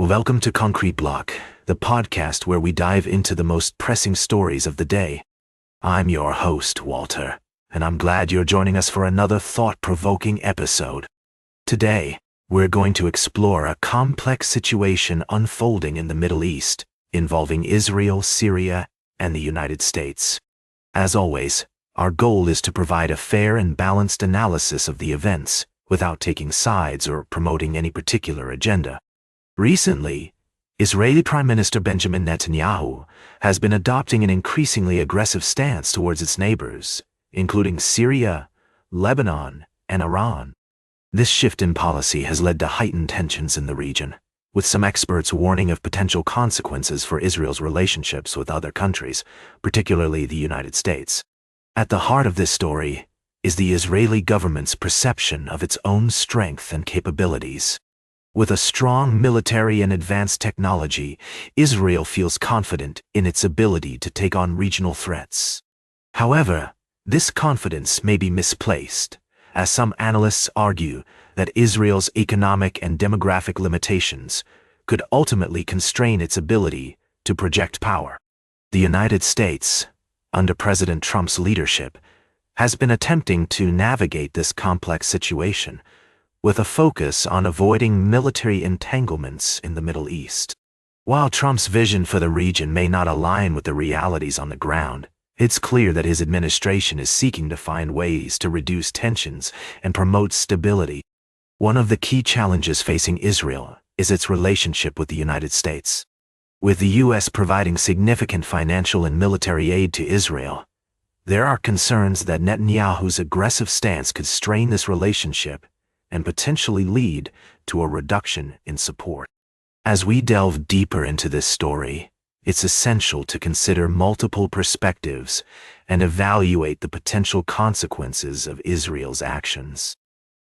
Welcome to Concrete Block, the podcast where we dive into the most pressing stories of the day. I'm your host, Walter, and I'm glad you're joining us for another thought-provoking episode. Today, we're going to explore a complex situation unfolding in the Middle East, involving Israel, Syria, and the United States. As always, our goal is to provide a fair and balanced analysis of the events, without taking sides or promoting any particular agenda. Recently, Israeli Prime Minister Benjamin Netanyahu has been adopting an increasingly aggressive stance towards its neighbors, including Syria, Lebanon, and Iran. This shift in policy has led to heightened tensions in the region, with some experts warning of potential consequences for Israel's relationships with other countries, particularly the United States. At the heart of this story is the Israeli government's perception of its own strength and capabilities. With a strong military and advanced technology, Israel feels confident in its ability to take on regional threats. However, this confidence may be misplaced, as some analysts argue that Israel's economic and demographic limitations could ultimately constrain its ability to project power. The United States, under President Trump's leadership, has been attempting to navigate this complex situation, with a focus on avoiding military entanglements in the Middle East. While Trump's vision for the region may not align with the realities on the ground, it's clear that his administration is seeking to find ways to reduce tensions and promote stability. One of the key challenges facing Israel is its relationship with the United States. With the U.S. providing significant financial and military aid to Israel, there are concerns that Netanyahu's aggressive stance could strain this relationship and potentially lead to a reduction in support. As we delve deeper into this story, it's essential to consider multiple perspectives and evaluate the potential consequences of Israel's actions.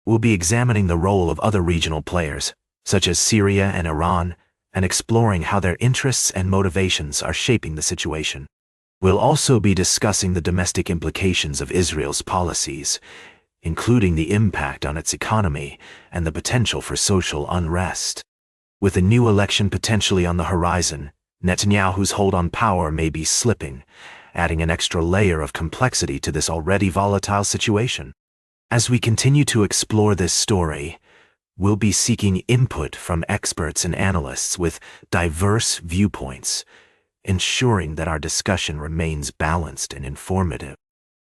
We'll be examining the role of other regional players, such as Syria and Iran, and exploring how their interests and motivations are shaping the situation. We'll also be discussing the domestic implications of Israel's policies, including the impact on its economy and the potential for social unrest. With a new election potentially on the horizon, Netanyahu's hold on power may be slipping, adding an extra layer of complexity to this already volatile situation. As we continue to explore this story, we'll be seeking input from experts and analysts with diverse viewpoints, ensuring that our discussion remains balanced and informative.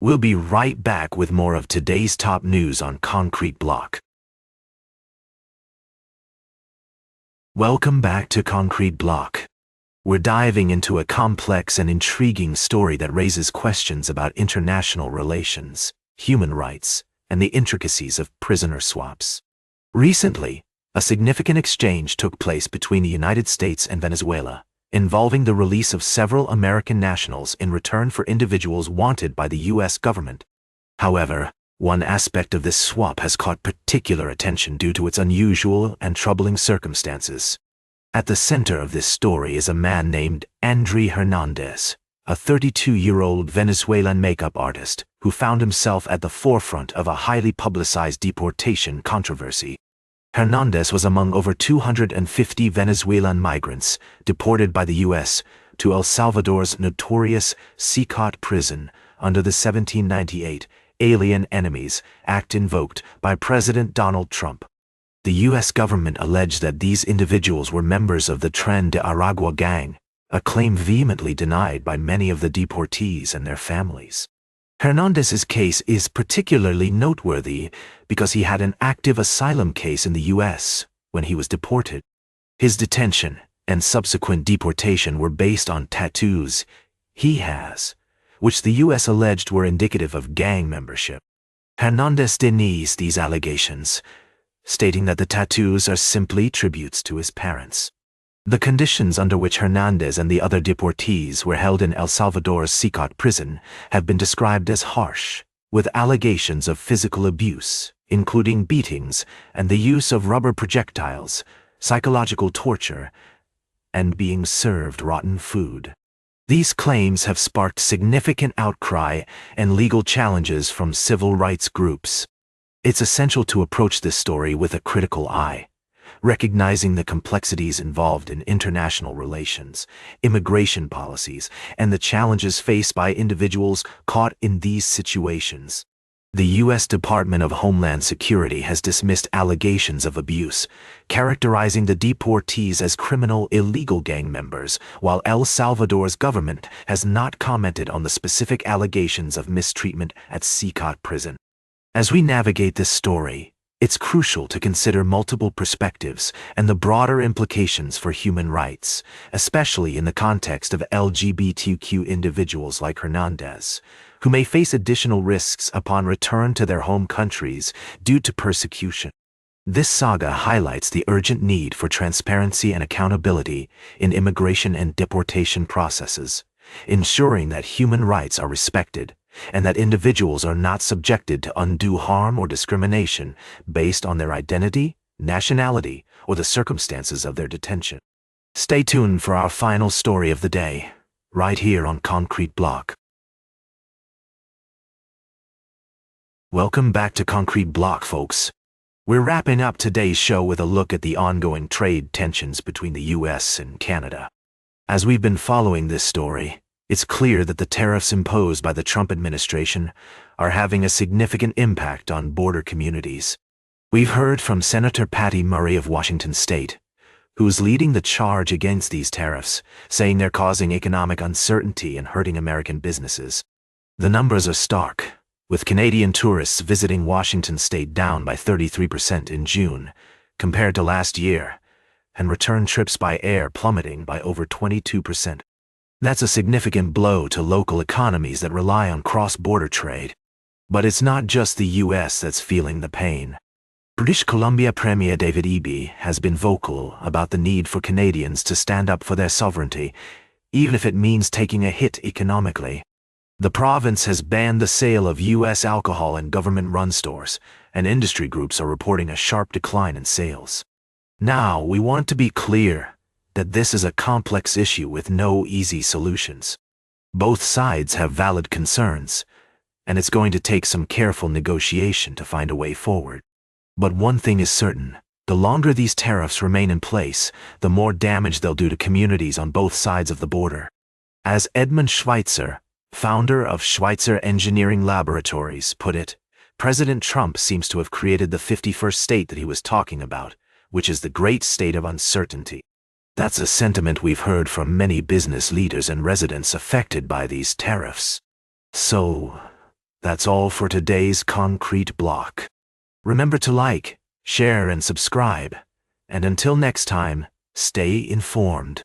We'll be right back with more of today's top news on Concrete Block. Welcome back to Concrete Block. We're diving into a complex and intriguing story that raises questions about international relations, human rights, and the intricacies of prisoner swaps. Recently, a significant exchange took place between the United States and Venezuela, involving the release of several American nationals in return for individuals wanted by the U.S. government. However, one aspect of this swap has caught particular attention due to its unusual and troubling circumstances. At the center of this story is a man named André Hernandez, a 32-year-old Venezuelan makeup artist who found himself at the forefront of a highly publicized deportation controversy. Hernandez was among over 250 Venezuelan migrants deported by the U.S. to El Salvador's notorious Secot prison under the 1798 Alien Enemies Act invoked by President Donald Trump. The U.S. government alleged that these individuals were members of the Tren de Aragua gang, a claim vehemently denied by many of the deportees and their families. Hernandez's case is particularly noteworthy because he had an active asylum case in the U.S. when he was deported. His detention and subsequent deportation were based on tattoos he has, which the U.S. alleged were indicative of gang membership. Hernandez denies these allegations, stating that the tattoos are simply tributes to his parents. The conditions under which Hernandez and the other deportees were held in El Salvador's Secot prison have been described as harsh, with allegations of physical abuse, including beatings and the use of rubber projectiles, psychological torture, and being served rotten food. These claims have sparked significant outcry and legal challenges from civil rights groups. It's essential to approach this story with a critical eye, recognizing the complexities involved in international relations, immigration policies, and the challenges faced by individuals caught in these situations. The U.S. Department of Homeland Security has dismissed allegations of abuse, characterizing the deportees as criminal illegal gang members, while El Salvador's government has not commented on the specific allegations of mistreatment at Sikot prison. As we navigate this story, it's crucial to consider multiple perspectives and the broader implications for human rights, especially in the context of LGBTQ individuals like Hernandez, who may face additional risks upon return to their home countries due to persecution. This saga highlights the urgent need for transparency and accountability in immigration and deportation processes, ensuring that human rights are respected and that individuals are not subjected to undue harm or discrimination based on their identity, nationality, or the circumstances of their detention. Stay tuned for our final story of the day, right here on Concrete Block. Welcome back to Concrete Block, folks. We're wrapping up today's show with a look at the ongoing trade tensions between the U.S. and Canada. As we've been following this story, it's clear that the tariffs imposed by the Trump administration are having a significant impact on border communities. We've heard from Senator Patty Murray of Washington State, who's leading the charge against these tariffs, saying they're causing economic uncertainty and hurting American businesses. The numbers are stark, with Canadian tourists visiting Washington State down by 33% in June, compared to last year, and return trips by air plummeting by over 22%. That's a significant blow to local economies that rely on cross-border trade. But it's not just the U.S. that's feeling the pain. British Columbia Premier David Eby has been vocal about the need for Canadians to stand up for their sovereignty, even if it means taking a hit economically. The province has banned the sale of U.S. alcohol in government-run stores, and industry groups are reporting a sharp decline in sales. Now, we want to be clear that this is a complex issue with no easy solutions. Both sides have valid concerns, and it's going to take some careful negotiation to find a way forward. But one thing is certain: the longer these tariffs remain in place, the more damage they'll do to communities on both sides of the border. As Edmund Schweitzer, founder of Schweitzer Engineering Laboratories, put it, President Trump seems to have created the 51st state that he was talking about, which is the great state of uncertainty. That's a sentiment we've heard from many business leaders and residents affected by these tariffs. So, that's all for today's Concrete Block. Remember to like, share, and subscribe. And until next time, stay informed.